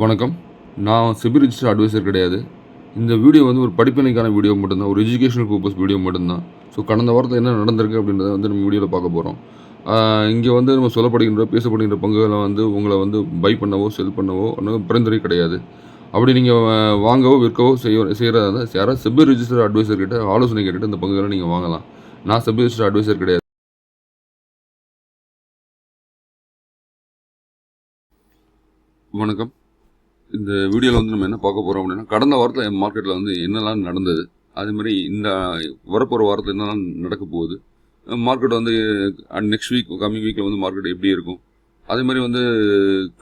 வணக்கம். நான் SEBI registered advisor கிடையாது. இந்த வீடியோ வந்து ஒரு படிப்பினைக்கான வீடியோ மட்டும்தான். ஒரு எஜுகேஷனல் பர்பஸ் வீடியோ மட்டும்தான். ஸோ கடந்த வாரத்தில் என்ன நடந்திருக்கு அப்படின்றத வந்து நம்ம வீடியோவில் பார்க்க போகிறோம். இங்கே வந்து நம்ம பேசப்படுகின்ற பங்குகளை வந்து உங்களை வந்து பை பண்ணவோ செல் பண்ணவோ ஒன்றும் பரிந்துரை கிடையாது. அப்படி நீங்கள் வாங்கவோ விற்கவோ செய்கிறதா இருந்தால் யாராவது செபி ரிஜிஸ்டர்ட் அட்வைசர் கிட்ட ஆலோசனை கேட்டுட்டு இந்த பங்குகளை நீங்கள் வாங்கலாம். நான் செபி ரிஜிஸ்டர்ட் அட்வைசர் கிடையாது. வணக்கம். இந்த வீடியோவில் வந்து நம்ம என்ன பார்க்க போகிறோம் அப்படின்னா, கடந்த வாரத்தில் மார்க்கெட்டில் வந்து என்னெல்லாம் நடந்தது, அதேமாதிரி இந்த வரப்போகிற வாரத்தில் என்னெல்லாம் நடக்க போகுது, மார்க்கெட் வந்து நெக்ஸ்ட் வீக் கம்மிங் வீக்கில் வந்து மார்க்கெட் எப்படி இருக்கும், அதேமாதிரி வந்து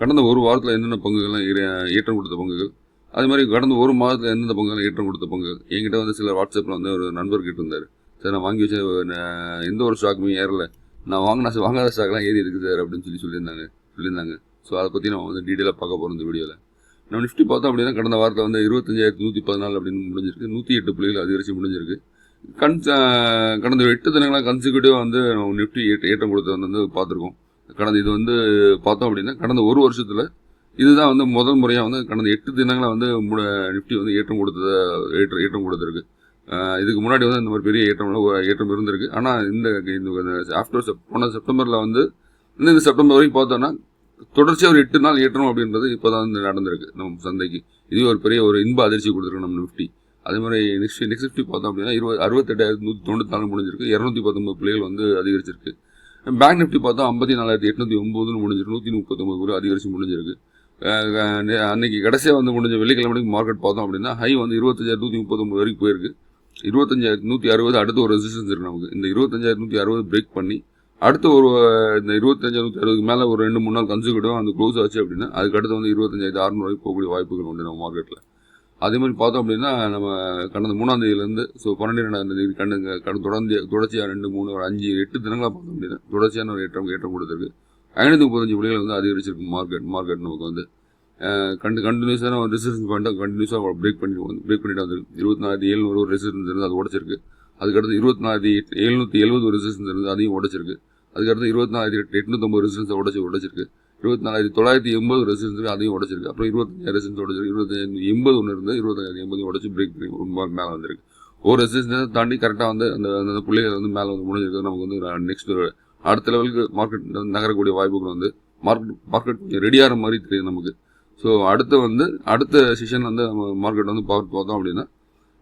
கடந்த ஒரு வாரத்தில் என்னென்ன பங்குகள்லாம் ஏற்றம் கொடுத்த பங்குகள், அதே மாதிரி கடந்த ஒரு மாதத்தில் எந்தெந்த பங்குகள் ஏற்றம் கொடுத்த பங்குகள். என்கிட்ட வந்து சில வாட்ஸ்அப்பில் வந்து ஒரு நண்பர் கேட்டிருந்தார், சார் நான் வாங்கி வச்ச எந்த ஒரு ஸ்டாக்குமே ஏறலை, நான் வாங்காத ஸ்டாக்லாம் ஏறி இருக்குது சார் அப்படின்னு சொல்லியிருந்தாங்க. ஸோ அதை பற்றி நம்ம வந்து டீட்டெயிலாக பார்க்க போகிறோம் இந்த வீடியோவில். நம்ம நிஃப்டி பார்த்தோம் அப்படின்னா கடந்த வாரத்தில் வந்து 25,114 அப்படின்னு முடிஞ்சிருக்கு. 108 புள்ளிகள் அதிகரித்து முடிஞ்சிருக்கு. கடந்த 8 தினங்களாக கன்சிக்யூட்டிவாக வந்து நிஃப்டி ஏற்றம் கொடுத்து வந்து பார்த்துருக்கோம். இது வந்து பார்த்தோம் அப்படின்னா கடந்த ஒரு வருஷத்தில் இதுதான் வந்து முதல் முறையாக வந்து கடந்த 8 தினங்களாக வந்து நிஃப்டி வந்து ஏற்றம் கொடுத்துருக்கு. இதுக்கு முன்னாடி வந்து இந்த மாதிரி பெரிய ஏற்றம் இருந்திருக்கு. ஆனால் இந்த போன செப்டம்பரில் வந்து இந்த செப்டம்பர் வரைக்கும் பார்த்தோன்னா தொடர்ச்சியாக ஒரு 8 நாள் ஏற்றணும் அப்படின்றது இப்போ தான் வந்து நடந்திருக்கு நம்ம சந்தைக்கு. இது ஒரு பெரிய ஒரு இன்ப அதிர்ச்சி கொடுத்துருக்கு நம்ம நிஃப்டி. அதே மாதிரி நெக்ஸ்ட் நிஃப்டி பார்த்தோம் அப்படின்னா 68,194 முடிஞ்சிருக்கு. 219 புள்ளிகள் வந்து அதிகரிச்சிருக்கு. பேங்க் நிஃப்டி பார்த்தா 54,809 முடிஞ்சிருக்கு. 139 கூட அதிகரிச்சு முடிஞ்சிருக்கு. அன்னைக்கு கடைசியாக வந்து முடிஞ்ச வெள்ளிக்கிழமைக்கு மார்க்கெட் பார்த்தோம் அப்படின்னா ஹை வந்து 25,139 வரைக்கும் போயிருக்கு. 25,160 அடுத்த ஒரு ரெசிஸ்டன்ஸ் இருக்குது நமக்கு. இந்த 25,160 பிரேக் பண்ணி அடுத்து இந்த 25,160 மேலே ஒரு 2-3 நாள் கன்சிக்யூட்டிவாக அந்த க்ளோஸ் ஆச்சு அப்படின்னா அதுக்கு அடுத்து வந்து 25,600 வரைக்கும் போகக்கூடிய வாய்ப்புகள் உண்டு நம்ம மார்க்கெட்டில். அதே மாதிரி பார்த்தோம் அப்படின்னா நம்ம கடந்த 3ஆம் தேதியிலேருந்து 12 தேதி தொடர்ச்சியாக 2, 3, 5, 8 தினங்களாக பார்த்தோம் அப்படின்னா தொடர்ச்சியான ஒரு ஏற்றம் கொடுத்துருக்கு. 535 புள்ளிகள் வந்து அதிகரிச்சிருக்கு மார்க்கெட் நமக்கு வந்து கண்டினியூஸான ஒரு ரெசிஸ்டன்ஸ் பாயிண்ட்டாக கண்டினியூஸாக பிரேக் பண்ணிட்டு வந்துருக்கு. 24,700 ஒரு ரெசிஸ்டன்ஸ் இருந்து அது உடச்சிருக்கு. அதுக்கடுத்து 24,770 ஒரு ரெசிஸ்டன்ஸ் இருந்து அதையும் உடச்சிருக்கு. அதுக்கடுத்து 24,850 ரெசிஸ்டன்ஸை உடச்சிருக்கு. 24,980 ரெசிஸ்டன்ஸுக்கு அதையும் உடச்சிருக்கு. அப்புறம் 25,000 ரெசிஸ்டன்ஸ் உடச்சிருக்கு. 25,080 ஒன்று இருந்து 25,080 உடச்சி பிரேக் பண்ணி மேலே வந்திருக்கு. ஒரு ரெசிஸ்டன்ஸை தாண்டி கரெக்டாக வந்து அந்த புள்ளிகள் வந்து மேலே வந்து முடிஞ்சிருக்கு. நமக்கு வந்து நெக்ஸ்ட் அடுத்த லெவலுக்கு மார்க்கெட் நகரக்கூடிய வாய்ப்புகள் வந்து மார்க்கெட் கொஞ்சம் ரெடியாகிற மாதிரி தெரியுது நமக்கு. ஸோ அடுத்த செஷன் வந்து நம்ம மார்க்கெட் வந்து பார்த்தோம் அப்படின்னா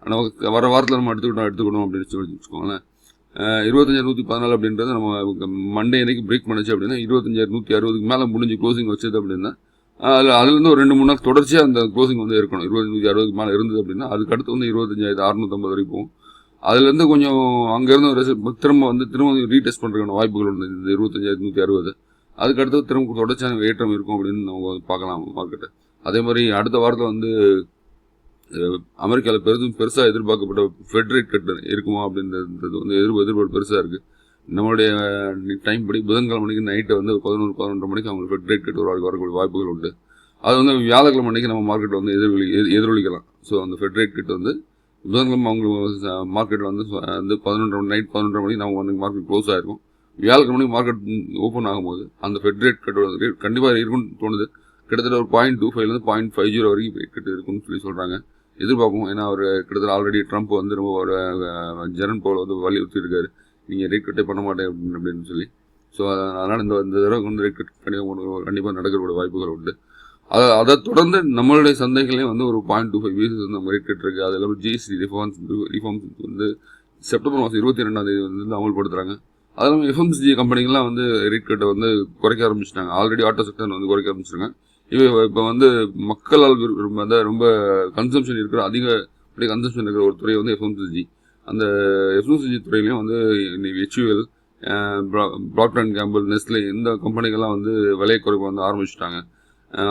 நமக்கு வர வாரத்தில் நம்ம எடுத்துக்கணும் அப்படின்னு சொல்லி வச்சுக்கோங்களேன். 25,114 அப்படின்றது நம்ம மண்டே அன்னைக்கு பிரேக் பண்ணிச்சு அப்படின்னா 25,160 மேலே முடிஞ்சு க்ளோசிங் வச்சது அப்படின்னா அதுலேருந்து ஒரு 2-3 நாள் தொடர்ச்சியாக அந்த க்ளோசிங் வந்து இருக்கணும். 25,160 மேலே இருந்தது அப்படின்னா அதுக்கு அடுத்து வந்து 25,650 வரைக்கும் போகும். அதுலேருந்து கொஞ்சம் அங்கேருந்து திரும்ப ரீடெஸ்ட் பண்ணுறதுக்கான வாய்ப்புகள் உண்டு. இந்த 25,160 அதுக்கடுத்து திரும்ப தொடர்ச்சியான ஏற்றம் இருக்கும் அப்படின்னு நம்ம பார்க்கலாம் மார்க்கெட்டை. அதே மாதிரி அடுத்த வாரத்தில் வந்து அமெரிக்காவில் பெருசாக எதிர்பார்க்கப்பட்ட ஃபெட் ரேட் கட் இருக்குமா அப்படின்றது வந்து எதிர்பார்ப்பு பெருசாக இருக்குது. நம்மளுடைய டைம் படி புதன்கிழமை மணிக்கு நைட்டை வந்து 11-11:30 மணிக்கு அவங்க ஃபெட் ரேட் கட் வரக்கூடிய வாய்ப்புகள் உண்டு. அது வந்து வியாழக்கிழமை மணிக்கு நம்ம மார்க்கெட்டில் வந்து எதிரொலிக்கலாம். ஸோ அந்த ஃபெட் ரேட் கட் வந்து புதன்கிழமை அவங்க மார்க்கெட்டில் வந்து 11:30 மணிக்கு நம்ம வந்து மார்க்கெட் க்ளோஸ் ஆகிருக்கும். வியாழக்கிழமை மணிக்கு மார்க்கெட் ஓப்பன் ஆகும்போது அந்த ஃபெட் ரேட் கட் கண்டிப்பாக இருக்குன்னு தோணுது. கிட்டத்தட்ட ஒரு 0.25 0.50 வரைக்கும் ரேட் கட் இருக்குன்னு சொல்கிறாங்க. எதிர்பார்ப்போம். ஏன்னா அவர் கிட்டத்தட்ட ஆல்ரெடி ட்ரம்ப் வந்து ரொம்ப ஒரு ஜெரன் பவுல் வந்து வலியுறுத்தி இருக்காரு, நீங்கள் ரேட் கட்டே பண்ண மாட்டேன் அப்படின்னு சொல்லி. ஸோ அதனால் இந்த தடவை வந்து ரேட் கட் கண்டிப்பாக நடக்கிறோட வாய்ப்புகள் உண்டு. அதை தொடர்ந்து நம்மளுடைய சந்தைகளையும் வந்து ஒரு 0.25 வந்து நம்ம ரேட் கட் இருக்குது. அது இல்லாமல் ஜிஎஸ்டி ரிஃபார்ம்ஸ் வந்து செப்டம்பர் மாதம் 22ஆம் தேதி வந்து அமல்படுத்துகிறாங்க. அது இல்லாமல் எஃப்எம்சிஜி கம்பெனிகள்லாம் வந்து ரேட் கட்டை வந்து குறைக்க ஆரம்பிச்சிட்டாங்க. ஆல்ரெடி ஆட்டோ செக்டர் வந்து குறைக்க ஆரம்பிச்சிருங்க. இப்போ வந்து மக்களால் ரொம்ப கன்சம்ஷன் இருக்கிற ஒரு துறை வந்து எஃப்எம்சிஜி. அந்த எஃப்எம்சிஜி துறையிலையும் வந்து HUL, Procter and Gamble, Nestle இந்த கம்பெனிகள்லாம் வந்து விலை குறைப்பு வந்து ஆரம்பிச்சிட்டாங்க.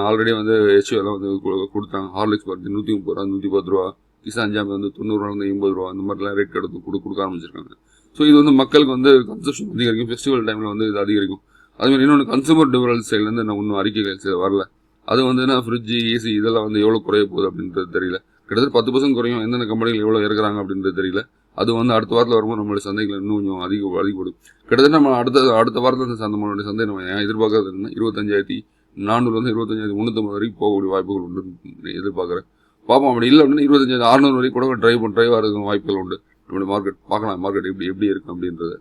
ஆல்ரெடி வந்து ஹெச்யூஎல்லாம் வந்து கொடுத்தாங்க. ஹார்லிக்ஸ் பார்த்து 130 ரூபா 110 ரூபா, கிசான் ஜாம் வந்து 90 ரூபா 80 ரூபா இந்த மாதிரிலாம் ரேட் எடுத்து கொடுக்க ஆரம்பிச்சிருக்காங்க. ஸோ இது வந்து மக்களுக்கு வந்து கன்சம்ஷன் அதிகரிக்கும். ஃபெஸ்டிவல் டைமில் வந்து இது அதிகரிக்கும். அதுமாதிரி இன்னொன்று கன்சூமர் டியூரல் சைட்லேருந்து இன்னும் அறிக்கைகள் வரல. அது வந்து ஃப்ரிட்ஜு, ஏசி இதெல்லாம் வந்து எவ்வளோ குறைய போகுது அப்படின்றது தெரியல. கிட்டத்தட்ட 10% குறையும். எந்தெந்த கம்பெனிகள் எவ்வளோ இறக்குறாங்க அப்படின்றது தெரியல. அது வந்து அடுத்த வாரத்தில் வரும்போது நம்மளுடைய சந்தைகள் இன்னும் கொஞ்சம் அதிகப்படும். கிட்டத்தட்ட நம்ம அடுத்த வாரத்தில் நம்மளுடைய சந்தை நம்ம எதிர்பார்க்கறது 25,000 400 வந்து 25 350 வரைக்கும் போகக்கூடிய வாய்ப்புகள் உண்டு எதிர்பார்க்குறேன். பார்ப்போம். அப்படி இல்லை அப்படின்னா 25 600 வரைக்கும் கூட ட்ரைவ் ஆகிறதுக்கு வாய்ப்புகள் உண்டு. நம்மளுடைய மார்க்கெட் பார்க்கலாம், மார்க்கெட் எப்படி இருக்குது அப்படின்றது.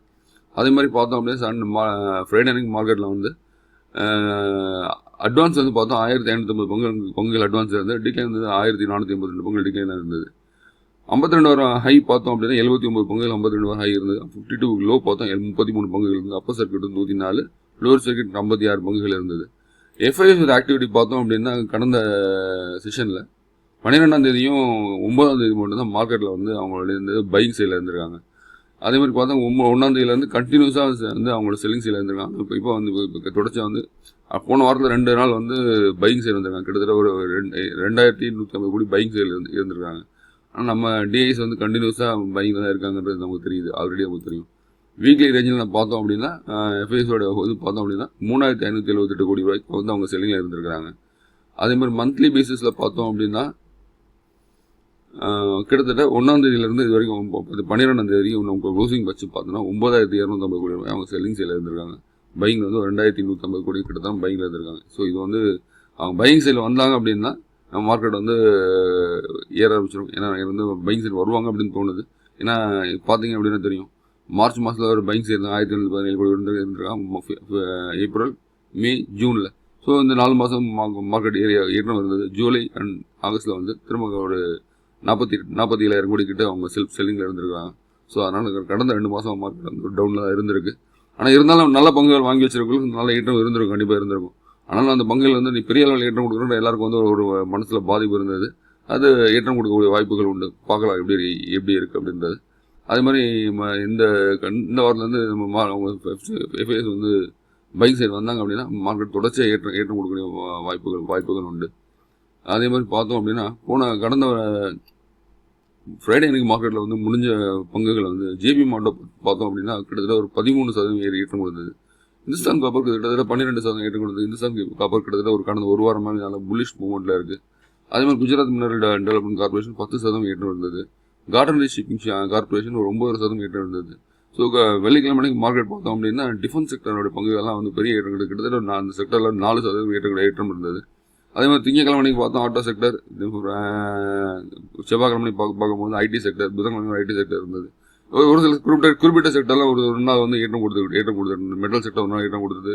அதே மாதிரி பார்த்தோம் அப்படின்னா ஃப்ரைடே அன்னைக்கு மார்க்கெட்டில் வந்து அட்வான்ஸ் வந்து பார்த்தோம் 1550 பங்குகள் அட்வான்ஸ் இருந்தது. டிக்ளைன் வந்து 1482 பங்குகள் டிக்ளைன் இருந்தது. 52 வாரம் ஹை பார்த்தோம் அப்படின்னா 79 பங்குகள் 52 வாரம் ஹை இருந்தது. 52 லோ பார்த்தோம் 33 பங்குகள் இருந்தது. அப்பர் சர்க்கியூட் 104, லோவர் சர்க்கியூட் 56 பங்குகள் இருந்தது. எஃப்ஐஎஸ் ஆக்டிவிட்டி பார்த்தோம் அப்படின்னா கடந்த செஷனில் 12ஆம் தேதியும் 9ஆம் தேதி மட்டும் தான் மார்க்கெட்டில் வந்து அவங்களோட பையிங் சைடில் இருந்திருக்காங்க. அதே மாதிரி பார்த்தா 1ஆம் தேதியிலேருந்து கண்டினியூஸாக வந்து அவங்களோட செல்லிங் சைடில் இருந்திருக்காங்க. இப்போ வந்து தொடர்ச்சியாக வந்து போன வாரத்தில் 2 நாள் வந்து பையிங் சைடு இருந்திருக்காங்க. கிட்டத்தட்ட ஒரு 2150 கோடி பையிங் சைடில் இருந்திருக்காங்க. ஆனால் நம்ம டிஐஸ் வந்து கண்டினியூஸாக பையிங்கில் தான் இருக்காங்கன்றது நமக்கு தெரியுது, ஆல்ரெடி நமக்கு தெரியும். வீக்லி ரேஞ்சில் நம்ம பார்த்தோம் அப்படின்னா எஃப்ஐஎஸோட இது பார்த்தோம் அப்படின்னா 3578 கோடி ரூபாய்க்கு வந்து அவங்க செல்லிங்கில் இருந்திருக்கிறாங்க. அதே மாதிரி மந்த்லி பேசிஸில் பார்த்தோம் அப்படின்னா கிட்டத்தட்ட 1ஆம் தேதியிலேருந்து இது வரைக்கும் 12ஆம் தேதி வரைக்கும் க்ளோசிங் வச்சு பார்த்தோன்னா 9250 கோடி ரூபாய் அவங்க செல்லிங் சைடில் இருந்திருக்காங்க. பையிங் வந்து 2150 கோடி கிட்டத்தட்ட பையிங்கில் இருந்திருக்காங்க. ஸோ இது வந்து அவங்க பையிங் சைடில் வந்தாங்க அப்படின்னா நம்ம மார்க்கெட் வந்து ஏற ஆரம்பிச்சிடும். ஏன்னா வந்து பையிங் சைடு வருவாங்க அப்படின்னு தோணுது. ஏன்னா பார்த்தீங்க அப்படின்னா தெரியும், மார்ச் மாதத்தில் ஒரு பையிங் சைடு 1717 கோடி இருந்திருக்காங்க ஏப்ரல், மே, ஜூனில். ஸோ இந்த 4 மாதம் மார்க்கெட் ஏற்றம் இருந்தது. ஜூலை அண்ட் ஆகஸ்ட்டில் வந்து திரும்ப ஒரு 47,000 கோடி கிட்ட அவங்க செல்லிங்கில் இருந்திருக்காங்க. ஸோ அதனால் கடந்த 2 மாதம் மார்க்கெட் வந்து டவுனில் தான் இருந்திருக்கு. ஆனால் இருந்தாலும் நல்ல பங்குகள் வாங்கி வச்சிருக்கவங்களுக்கு நல்ல ஏற்றம் இருந்திருக்கும், கண்டிப்பாக இருந்திருக்கும். ஆனாலும் அந்த பங்குகள் வந்து நீ பெரிய அளவில் ஏற்றம் கொடுக்குறோன்ற எல்லாருக்கும் வந்து ஒரு மனசில் பாதிப்பு இருந்தது. அது ஏற்றம் கொடுக்கக்கூடிய வாய்ப்புகள் உண்டு. பார்க்கலாம் எப்படி இருக்குது அப்படின்றது. அதே மாதிரி இந்த வாரத்துலேருந்து அவங்க எஃப்ஐஎஸ் வந்து பைக் சைடு வந்தாங்க அப்படின்னா மார்க்கெட் தொடர்ச்சியாக ஏற்றம் கொடுக்கக்கூடிய வாய்ப்புகள் உண்டு. அதே மாதிரி பார்த்தோம் அப்படின்னா கடந்த ஃப்ரைடே அன்னைக்கு மார்க்கெட்டில் வந்து முடிஞ்ச பங்குகள் வந்து ஜேபி மாட்டோ பார்த்தோம் அப்படின்னா கிட்டத்தட்ட ஒரு 13% ஏற்றம் கொடுத்தது. இந்துஸ்தான் காப்பர் கிட்டத்தட்ட 12% ஏற்றம் கொடுத்தது. இந்துஸ்தான் காப்பர் கிட்டத்தட்ட ஒரு கடந்த ஒரு வாரமாக நல்ல புல்லிஷ் மூவ்மெண்ட்டில் இருக்குது. அதே மாதிரி குஜராத் மினரல் டெவலப்மெண்ட் கார்பரேஷன் 10% ஏற்றம் இருந்தது. கார்டன் ரீச் ஷிப்பிங் கார்பரேஷன் ஒரு 9% ஏற்றம் இருந்தது. ஸோ வெள்ளிக்கிழமை மார்க்கெட் பார்த்தோம் அப்படின்னா டிஃபென்ஸ் செக்டரோட பங்குகள்லாம் வந்து பெரிய ஏற்றம் கிட்டத்தட்ட அந்த செக்டரில் 4% ஏற்றம் இருந்தது. அதே மாதிரி திங்கக்கிழமை பார்த்தோம் ஆட்டோ செக்டர், செவ்வாய்க்கிழமை பார்க்கும்போது ஐடி செக்டர், புதன்கிழமை ஐடி செக்டர் இருந்தது. ஒரு சில குறிப்பிட்ட செக்டர்லாம் ஒரு நாள் வந்து ஏற்றம் கொடுத்துருக்கு. மெட்டல் செக்டர் ஒரு நாள் ஏற்றம் கொடுத்தது.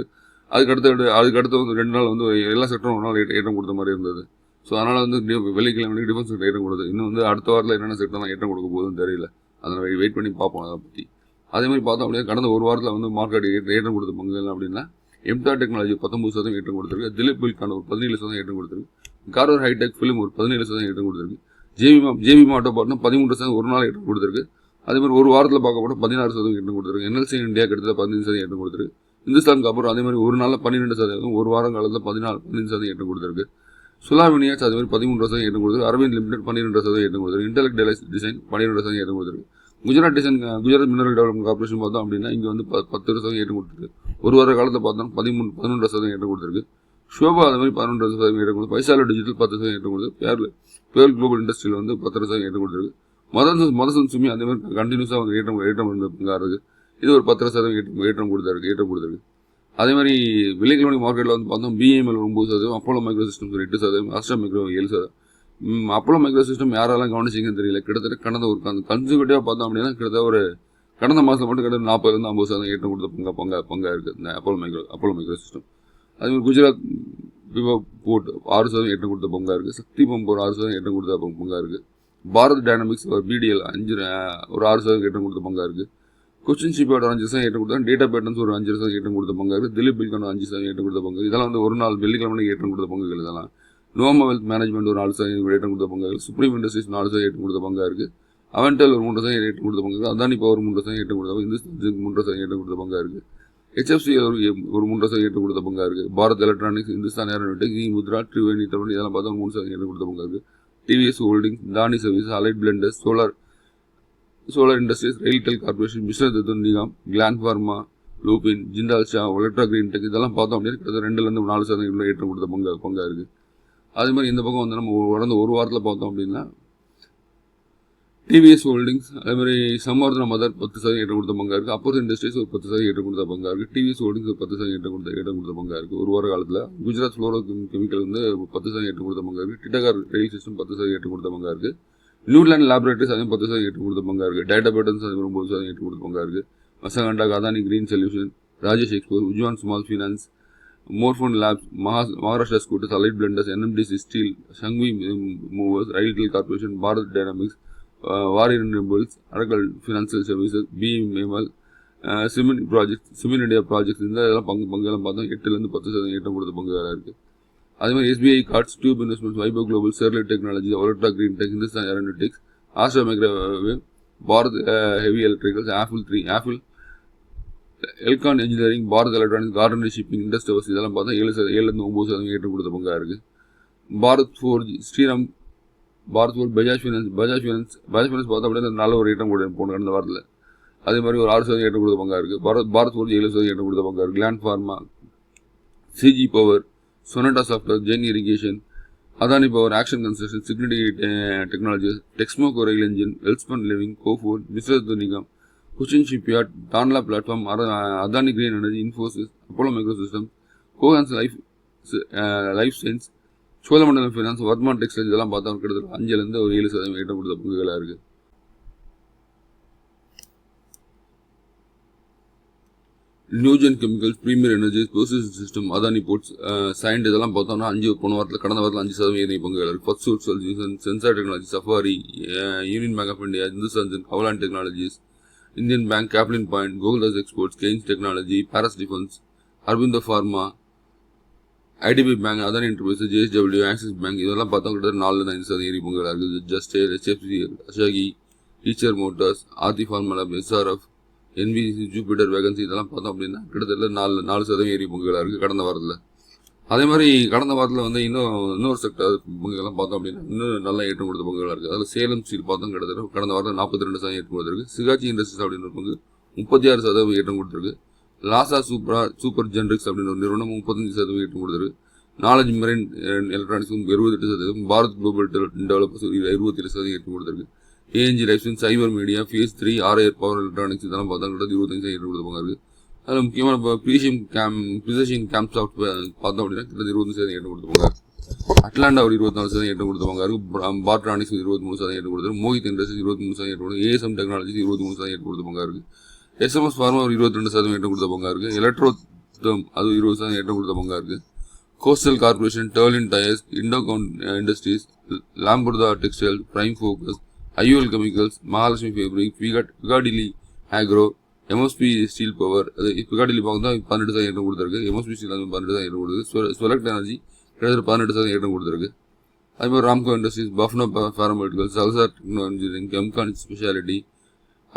அதுக்கடுத்து வந்து 2 நாள் வந்து எல்லா செக்டரும் ஒரு நாள் ஏற்றம் கொடுத்த மாதிரி இருந்தது. ஸோ அதனால் வந்து வெள்ளிக்கிழமை டிஃபென்ஸ் செக்டர் ஏற்றம் கொடுத்தது. இன்னும் வந்து அடுத்த வாரத்தில் என்னென்ன செக்டர்லாம் ஏற்றம் கொடுக்க போகுதுன்னு தெரியல. அதை வெயிட் பண்ணி பார்ப்போம் அதை பற்றி. அதே மாதிரி பார்த்தோம் அப்படின்னா கடந்த ஒரு வாரத்தில் வந்து மார்க்கெட் ஏற்றம் கொடுத்த பங்குகள் அப்படின்னா எம்டார் டெக்னாலஜி 19% ஏற்றம் கொடுத்துருக்கு. திலீப் பில்கான் ஒரு 17% ஏற்றம் கொடுத்துருக்கு. கார்வர் ஹைடெக் ஃபிலிம் ஒரு 17% ஏற்றம் கொடுத்துருக்கு. ஜேபி மாட்டோ பார்த்தா 13% ஒரு நாள் ஏற்றம் கொடுத்துருக்கு. அதே மாதிரி ஒரு வாரத்தில் பார்க்க போனால் 16% ஏற்றம் கொடுத்துருக்கு. என்எல்சி இந்தியா கிட்டத்தட்ட 15% ஏற்றம் கொடுத்துருக்கு. இந்துஸ்தான் காப்பர் அதே மாதிரி ஒரு நாளில் 12%, ஒரு வாரம் காலத்தில் 15% ஏற்றம் கொடுத்துருக்கு. சுலா வினியாஸ் அதே மாதிரி 13% ஏற்றம் கொடுத்துருக்கு. அரவிந்த் லிமிடெட் 12% ஏற்றம் கொடுத்துருக்கு. இன்டெலெக்ட் டிசைன் 12% ஏற்றம் கொடுத்துருக்கு. குஜராத் மினரல் டெவலப்மெண்ட் கார்பரேஷன் பார்த்தோம் அப்படின்னா இங்கே வந்து 10% ஏற்றம் கொடுத்துருக்கு. ஒரு வார காலத்தில் பார்த்தோம் 11% ஏற்றம் கொடுத்துருக்கு. ஷோபா அதே மாதிரி 11% ஏற்றம் கொடுத்து, பைசாலோ டிஜிட்டல் 10% ஏற்றம் கொடுத்து, பேர் குளோபல் இண்டஸ்ட்ரியில் வந்து 10% ஏற்றம் கொடுத்துருக்கு. மதசன் சுமி அதே மாதிரி கண்டினியூஸாக வந்து ஏற்றம் இருந்த பங்காக இருக்குது. இது ஒரு 10% ஏற்றம் கொடுத்துருக்கு. அதே மாதிரி வெள்ளிக்கிழமை மார்க்கெட்டில் வந்து பார்த்தோம் PML 9%, Apollo Micro Systems 8%, Astra Micro 7%. Apollo Micro System யாரெல்லாம் கவனிச்சிங்கன்னு தெரியல. கிட்டத்தட்ட கடந்த ஒரு கன்சர்வேட்டிவாக பார்த்தோம் அப்படின்னா கிட்டத்தட்ட ஒரு கடந்த மாதம் மட்டும் கிட்டத்தட்ட 40-50% ஏற்றம் கொடுத்த பங்காக இருக்குது இந்த அப்போலோ மைக்ரோ சிஸ்டம். அதேமாதிரி குஜராத் விவோ போர்ட் 6% ஏற்றம் கொடுத்த பங்காக இருக்குது. சக்தி பம்ப் ஒரு 6% ஏற்றம் கொடுத்த பங்காக இருக்குது. பாரத் டைனமிக்ஸ் பிடிஎல் ஒரு 6% ஏற்றம் கொடுத்த பங்காக இருக்குது. கொச்சின் ஷிப்போட 5% ஏற்றம் கொடுத்தாங்க. டேட்டா பேட்டர்ன்ஸ் ஒரு 5% ஏற்றம் கொடுத்த பங்காக இருக்குது. திலீப் பில்கான் 5% ஏற்றம் கொடுத்த பங்கு. இதெல்லாம் வந்து ஒரு நாள் வெள்ளிக்கிழமை ஏற்றம் கொடுத்த பங்குகள். இதெல்லாம் நோமா வெல்த் மேனேஜ்மெண்ட் ஒரு 4% ஏற்றம் கொடுத்த பங்காக, சுப்ரீம் இண்டஸ்ட்ரீஸ் 4% ஏற்றம் கொடுத்த பங்காக இருக்குது. அவன்டெல் ஒரு 3% ஏற்றம் கொடுத்த பங்காக, அதானி பவர் 3% ஏற்றம் கொடுத்த பங்கு, இந்துஸ்தான் 3% ஏற்றம் கொடுத்த பங்காக இருக்குது. HFC ஒரு 3% ஏற்றம் கொடுத்த பங்காக இருக்குது. பாரத் எலக்ட்ரானிக்ஸ், இந்துஸ்தான் ஏரோநாட்டிக்ஸ், முத்ரா, ட்ரிவேணி தமிழ் இதெல்லாம் பார்த்தா 3% ஏற்றம் கொடுத்த பங்காக இருக்குது. TVS Holdings, Dhani Service, Allied Blenders, Solar Industries, RailTel Corporation, Mishra Nigam, Gland Pharma, Lupin, Jindal Saw, Electra Green Tech இதெல்லாம் பார்த்தோம் அப்படின்னா கிட்டத்தட்ட 2-4% ஏற்றம் கொடுத்த பங்காக இருக்குது. அதே மாதிரி இந்த பக்கம் வந்து நம்ம கடந்த ஒரு வாரத்தில் பார்த்தோம் அப்படின்னா டிவிஎஸ் ஹோல்டிங்ஸ் அதே மாதிரி சம்வர்தனா மதர் 10% ஏற்றம் கொடுத்த பங்காக இருக்குது. அப்போஸ் இண்டஸ்ட்ரீஸ் ஒரு 10% ஏற்றம் கொடுத்த பங்காக இருக்குது. டிவிஎஸ் ஹோல்டிங்ஸ் ஒரு 10% ஏற்றம் கொடுத்த பங்காக இருக்குது. ஒரு வார காலத்தில் குஜராத் ஃப்ளோரோ கெமிக்கல் வந்து 10% ஏற்றம் கொடுத்த பங்காக இருக்குது. டிட்டகார் ரயில் சிஸ்டம் 10% ஏற்றம் கொடுத்த பங்காக இருக்குது. நியூலாண்ட் லேபரேட்டரிஸ் அதே 10% ஏற்றம் கொடுத்த பங்காக இருக்குது. டேட்டா பேட்டர்ன்ஸ் அது 9% ஏற்றம் கொடுத்த பங்காக இருக்குது. Mazagon, Adani Green Solution, Rajesh Export, Ujjivan Small Finance, Morepen Labs, Maharashtra Scooters, Allied Blenders, NMDC Steel, Sanghvi Movers, RailTel Corporation, Bharat Dynamics, Waaree Renewables, அரக்கல் Financial Services, PML, Cement India Projects இதெல்லாம் பங்குலாம் பார்த்தோம் 8லேருந்து 10% ஏற்றம் கொடுத்த பங்குகளாக இருக்குது. அதே மாதிரி SBI Cards, Tube Investments, Vaibhav Global, Sterlite Technology, Olectra Green Tech, Hindustan Aeronautics, Astra Microwave, Bharat Heavy Electricals, Apple, Elecon Engineering, Bharat Electronics, Garden Shipping, Industrials இதெல்லாம் பார்த்தா 7லேருந்து 9% ஏற்றம் கொடுத்த பங்காக இருக்குது. Bharat Forge, Sriram, Bharat Forge, Bajaj Finance பார்த்தா அப்படியே நல்ல ஒரு ஏற்றம் கூட போன கடந்த வாரத்தில். அதே மாதிரி ஒரு 6% ஏற்றம் கொடுத்த பங்காக இருக்குது. பாரத் ஃபோர்ஜ் 7% ஏற்றம் கொடுத்த பங்காக இருக்குது. Gland Pharma, CG Power, Sonata Software, Jain Irrigation, Adani Power, Action Construction, Cigniti Technologies, Texmaco Rail Engine, Welspun Living, Coforge, விஸ்வத் நிகம், Cochin Shipyard, Tanla Platform, Adani Green Energy, Infosys, Apollo Micro System, Cohance Life Science, Cholamandalam Finance, Vardhman Textiles இதெல்லாம் பார்த்தா கிட்டத்தட்ட 5லேருந்து ஒரு 7% ஏற்றம் கொடுத்த பங்குகளாக இருக்குது. Neogen Chemicals, Premier Energies, Process System, Adani Ports, Cyient இதெல்லாம் பார்த்தோம்னா கடந்த வாரத்தில் 5% ஏறிய பங்குகள் இருக்குது. First Suit Solution, Sensor Technology, Safari, Union Bank of India, Hindustan Zinc, கவலான் Technologies, Indian Bank, Caplin Point, Gokuldas Exports, Kaynes Technology, Paras Defence, Aurobindo Pharma, IDBI Bank, Adani Enterprises, JSW, Axis Bank இதெல்லாம் பார்த்தா கிட்டத்தட்ட 4-5% ஏறி பங்குகளாக இருக்குது. ஜஸ்டேல், HFC, அஷாகி, டீச்சர் Motors, Aarti Pharma Lab, SRF, NBC, Jupiter vacancy இதெல்லாம் பார்த்தோம் அப்படின்னா கிட்டத்தட்ட 4% ஏறி பங்குகளாக இருக்குது கடந்த வாரத்தில். அதே மாதிரி கடந்த வாரத்தில் வந்து இன்னொரு செக்டர் பங்குகள்லாம் பார்த்தோம் அப்படின்னா இன்னும் நல்லா ஏற்றம் கொடுத்த பங்குகளாக இருக்குது. அதில் சேலம் ஸ்டீல் பார்த்தோம் கிட்டத்தட்ட கடந்த வாரத்தில் 42% ஏற்றம் கொடுத்துருக்கு. சிகாச்சி இண்டஸ்ட்ரீஸ் அப்படின்னு ஒரு பங்கு 36% ஏற்றம் கொடுத்துருக்கு. லாசா சூப்பர் ஜென்ரிக்ஸ் அப்படின்னு ஒரு நிறுவனம் 35% ஏற்றம் கொடுத்துருக்கு. Knowledge marine electronics 28%, Bharat global developers 27% ஏற்றம் கொடுத்துருக்கு. ஏஎன்ஜி லைஃப்ஸ், சைபர் media, face 3, RIR power electronics இதெல்லாம் பார்த்தா கிட்ட 25% ஏற்றம் கொடுத்த பங்காக இருக்குது. அதில் முக்கியமான இப்போ ப்ரிசிஷன் கேம்ப் சாஃப்ட் பார்த்தோம் அப்படின்னா கிட்ட 25% ஏற்றம் கொடுத்த பங்காக இருக்குது. அட்லாண்டா ஒரு 24% ஏற்றம் கொடுத்த பங்காக இருக்குது. பாட்ரானிக்ஸ் 23% ஏற்றம் கொடுத்துருக்கு. மோகித் இண்டஸ்ட்ரீஸ் 23% ஏற்றம் கொடுத்து, ஏஎஸ்எம் டெக்னாலஜிஸ் 23% ஏற்றம் கொடுத்த பங்காக இருக்குது. SMS ஃபார்மா ஒரு 22% ஏற்றம் கொடுத்த பங்காக இருக்குது. எலக்ட்ரோ அது 20% ஏற்றம் கொடுத்த பங்காக இருக்குது. கோஸ்டல் கார்பரேஷன், டர்லின் டயர்ஸ், இண்டோகவுன் Industries, Lambodhara Textile, Prime Focus, IUL Chemicals, Mahalakshmi Fabric, Piccadily Agro, MSP Steel Power, அது பிகாடிலி பார்த்தா 18% ஏற்றம் கொடுத்துருக்கு. எம்எஸ்பி ஸ்டீல் 18% ஏற்றம் கொடுத்துருக்கு. ஸ்வெலக்ட் எனர்ஜி கிட்டத்தட்ட 18% ஏற்றம் கொடுத்துருக்கு. அதுமாதிரி ராம்கோ இண்டஸ்ட்ரீஸ், பஃப்னோ Pharmaceuticals, Salasar Engineering, Chemcon Speciality,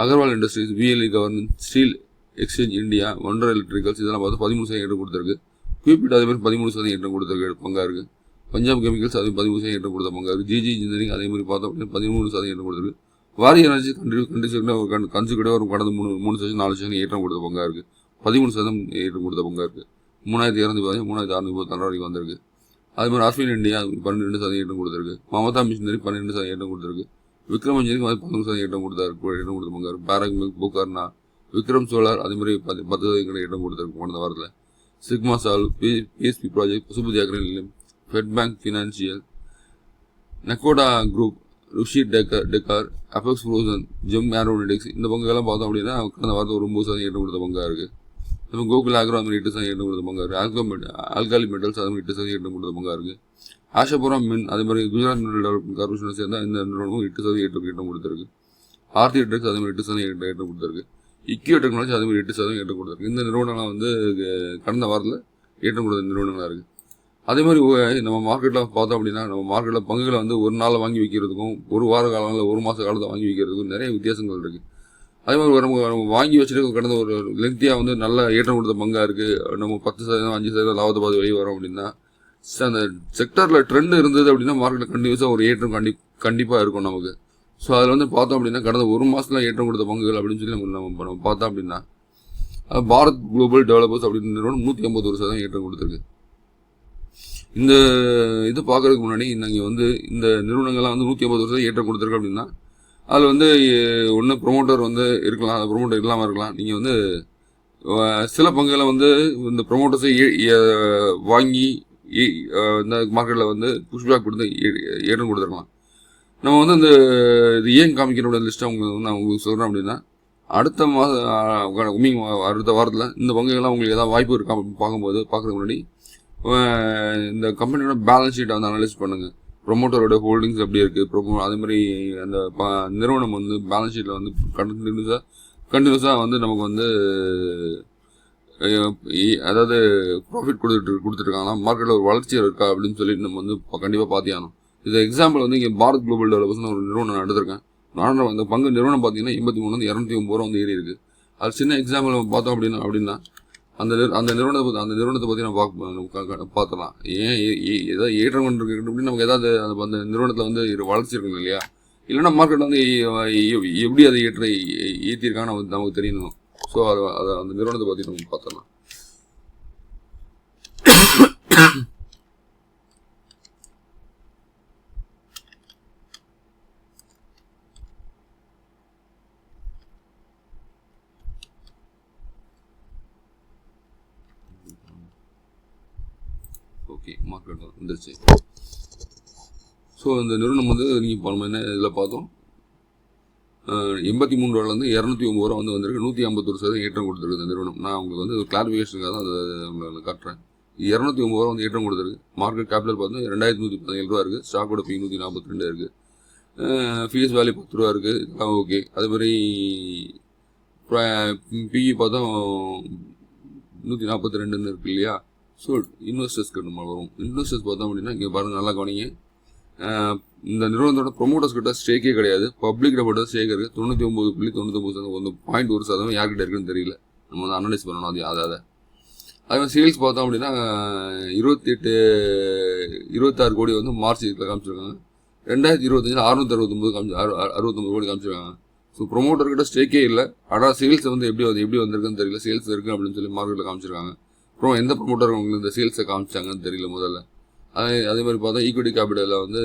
Agarwal Industries, VLE Government, Steel Exchange India, Wonder Electricals இதெல்லாம் பார்த்து 13% ஏற்றம் கொடுத்துருக்கு. QPIT அதே மாதிரி 13% ஏற்றம் கொடுத்துருக்கு பங்காக இருக்குது. பஞ்சாப் கெமிக்கல்ஸ் அதே 13% ஏற்றம் கொடுத்த பங்காக இருக்குது. GG இன்ஜினியரிங் அதே மாதிரி பார்த்தோம் அப்படின்னா 13% ஏற்றம் கொடுத்துருக்கு. வாரி எனர்ஜி கன்சிக்யூட்டிவ் ஒரு கடந்த 3-4 ஏற்றம் கொடுத்த பங்காக இருக்குது. 13% ஏற்றம் கொடுத்த பங்காக இருக்குது. 3200 3624 வரைக்கும் வந்திருக்கு. அது மாதிரி ஆர்ஃபின் இந்தியா 12% ஏற்றம் கொடுத்துருக்கு. மமதா மிஷினரி 12% ஏற்றம் கொடுத்துருக்கு. விக்ரம் இன்ஜினியரிங் 11% ஏற்றம் கொடுத்த பங்காக இருக்குது. பேரக் மில்க், போகார்னா, விக்ரம் சோலார் அதே மாதிரி 10% ஏற்றம் கொடுத்துருக்கு கடந்த வாரத்தில். சிக்மா சால், PSP ப்ராஜெக்ட், பசுபதி அக்ரன், ஃபெட் பேங்க் ஃபினான்ஷியல், நெக்கோடா குரூப், ருஷி டெக்கார், அபெக்ஸ் ஃப்ரோசன், ஜெம் ஏரோநாட்டிக்ஸ் இந்த பங்குகள்லாம் பார்த்தோம் அப்படின்னா கடந்த வாரத்தில் 9% ஏற்றம் கொடுத்த பங்காக இருக்குது. இப்போ கோகுல் ஆக்ரோ அந்த மாதிரி 8% ஏற்றம் கொடுத்த பங்காக இருக்குது. ஆல்காலி மெட்டல்ஸ் அது மாதிரி 8% ஏற்றம் கொடுத்த பங்காக இருக்குது. ஆஷாபுரம் மின் அதே மாதிரி குஜராத் மினரல் டெவலப்மெண்ட் கார்பரேஷனை சேர்ந்தால் இந்த நிறுவனமும் 8% ஏற்றம் கொடுத்துருக்கு. ஆர்த்தி டெக்ஸ் அதே மாதிரி 8% ஏற்றம் கொடுத்துருக்கு. இக்கியோ டெக்னாலஜி அதே மாதிரி 8% ஏற்றம் கொடுத்துருக்கு. இந்த நிறுவனங்கள்லாம் வந்து கடந்த வாரத்தில் ஏற்றம் கொடுத்த நிறுவனங்களாக இருக்குது. அதே மாதிரி நம்ம மார்க்கெட்டில் பார்த்தோம் அப்படின்னா நம்ம மார்க்கெட்டில் பங்குகளை வந்து ஒரு நாள் வாங்கி வைக்கிறதுக்கும் ஒரு வார காலங்களில் ஒரு மாத காலத்தை வாங்கி வைக்கிறதுக்கும் நிறைய வித்தியாசங்கள் இருக்குது. அதே மாதிரி நம்ம வாங்கி வச்சுட்டு கடந்த ஒரு லெங்க்தியாக வந்து நல்ல ஏற்றம் கொடுத்த பங்காக இருக்குது. நம்ம 10% 5% லாபத்தை பார்த்து வெளியே வரோம் அப்படின்னா அந்த செக்டரில் ட்ரெண்ட் இருந்தது அப்படின்னா மார்க்கெட்டில் கண்டினியூஸாக ஒரு ஏற்றம் கண்டிப்பாக இருக்கும் நமக்கு. ஸோ அதில் வந்து பார்த்தோம் அப்படின்னா கடந்த ஒரு மாதத்தில் ஏற்றம் கொடுத்த பங்குகள் அப்படின்னு சொல்லி நம்ம பார்த்தோம் அப்படின்னா பாரத் குளோபல் டெவலப்பர்ஸ் அப்படின்னு நிறுவனம் 151% ஏற்றம் கொடுத்துருக்கு. இந்த இது பார்க்கறதுக்கு முன்னாடி நாங்கள் வந்து இந்த நிறுவனங்கள்லாம் வந்து 150% ஏற்றம் கொடுத்துருக்கு அப்படின்னா அதில் வந்து ஒன்று ப்ரொமோட்டர் வந்து இருக்கலாம், அந்த ப்ரொமோட்டர் இல்லாமல் இருக்கலாம். நீங்கள் வந்து சில பங்குகளை வந்து இந்த ப்ரொமோட்டர்ஸை வாங்கி இந்த மார்க்கெட்டில் வந்து புஷ்பேக் கொடுத்து ஏற்றம் கொடுத்துருக்கலாம். நம்ம வந்து இந்த இது ஏன் காமிக்கிறோட லிஸ்ட்டை நான் உங்களுக்கு சொல்கிறேன் அப்படின்னா, அடுத்த அடுத்த வாரத்தில் இந்த பங்குகள்லாம் உங்களுக்கு ஏதாவது வாய்ப்பு இருக்கா அப்படின்னு பார்க்குறதுக்கு முன்னாடி இந்த கம்பெனியோட பேலன்ஸ் ஷீட்டை வந்து அனலைஸ் பண்ணுங்கள். ப்ரொமோட்டரோட ஹோல்டிங்ஸ் எப்படி இருக்குது, அதே மாதிரி அந்த நிறுவனம் வந்து பேலன்ஸ் ஷீட்டில் வந்து கண்டினியூஸாக வந்து நமக்கு வந்து அதாவது ப்ராஃபிட் கொடுத்துருக்காங்களா, மார்க்கெட்டில் ஒரு வளர்ச்சி இருக்கா அப்படின்னு சொல்லிட்டு நம்ம வந்து கண்டிப்பாக பார்த்தியானோம். இது எக்ஸாம்பிள் வந்து இங்கே பாரத் குளோபல் டெவலப்பர்ஸ்னு ஒரு நிறுவனம் நான் எடுத்திருக்கேன். நான் அந்த பங்கு நிறுவனம் பார்த்தீங்கன்னா 83 209 வந்து ஏறி இருக்குது. அது சின்ன எக்ஸாம்பிள் பார்த்தோம் அப்படின்னா அந்த நிறுவனத்தை பற்றி நம்ம பார்த்தலாம். ஏன் ஏதாவது ஏற்றம் கொண்டு இருக்கு அப்படின்னு நமக்கு ஏதாவது அந்த நிறுவனத்தில் வந்து வளர்ச்சி இருக்கணும் இல்லையா? இல்லைன்னா மார்க்கெட் வந்து எப்படி அதை ஏற்றிருக்கான்னு நமக்கு தெரியணும். ஸோ அதை அந்த நிறுவனத்தை பற்றி நம்ம பார்த்தலாம். ஓகே, மார்க்கெட் வந்துருச்சு. ஸோ இந்த நிறுவனம் வந்து நீங்கள் நம்ம என்ன இதில் பார்த்தோம், 83 ரூபாலேருந்து 209 ரூபா வந்து வந்திருக்கு. 151% ஏற்றம் கொடுத்துருக்கு இந்த நிறுவனம். நான் உங்களுக்கு வந்து ஒரு கிளாரிஃபிகேஷனுக்காக தான் அதை உங்களுக்கு காட்டுறேன். 209 ரூபா வந்து ஏற்றம் கொடுத்துருக்கு. மார்க்கெட் கேபிட்டல் பார்த்தா 2117 ரூபா இருக்குது. ஸ்டாக்கோட பி 142 இருக்குது. ஃபீஸ் வேல்யூ 10 ரூபா இருக்குது. இதெல்லாம் ஓகே. அதே மாதிரி பிஇ பார்த்தா 142 இருக்கு இல்லையா? ஸோ இன்வெஸ்டர்ஸ்க்கு நம்ம வரும். இன்வெஸ்டர்ஸ் பார்த்தோம் அப்படின்னா இங்கே பாருங்கள், நல்லா கவனிங்க. இந்த நிறுவனத்தோட ப்ரொமோட்டர்ஸ் கிட்ட ஸ்டேக்கே கிடையாது. பப்ளிக்கிட்ட மட்டும் ஸ்டேக் இருக்குது. 99.99% 0.1% யார்கிட்ட இருக்குன்னு தெரியல. நம்ம வந்து அனலைஸ் பண்ணணும். அதே மாதிரி சேல்ஸ் பார்த்தோம் அப்படின்னா 26 கோடி வந்து மார்ச் இதில் காமிச்சிருக்காங்க. 2025 669 கோடி காமிச்சிருக்காங்க. ஸோ ப்ரொமோட்டர்கிட்ட ஸ்டேக்கே இல்லை. ஆனால் சேல்ஸ் வந்து எப்படி வந்திருக்குன்னு தெரியல. சேல்ஸ் இருக்குது அப்படின்னு சொல்லி மார்க்கெட்டில் காமிச்சிருக்காங்க. அப்புறம் எந்த ப்ரொமோட்டர் உங்களுக்கு இந்த சேல்ஸை காமிச்சாங்கன்னு தெரியல முதல்ல. அதே மாதிரி பார்த்தா ஈக்விட்டி கேபிட்டலில் வந்து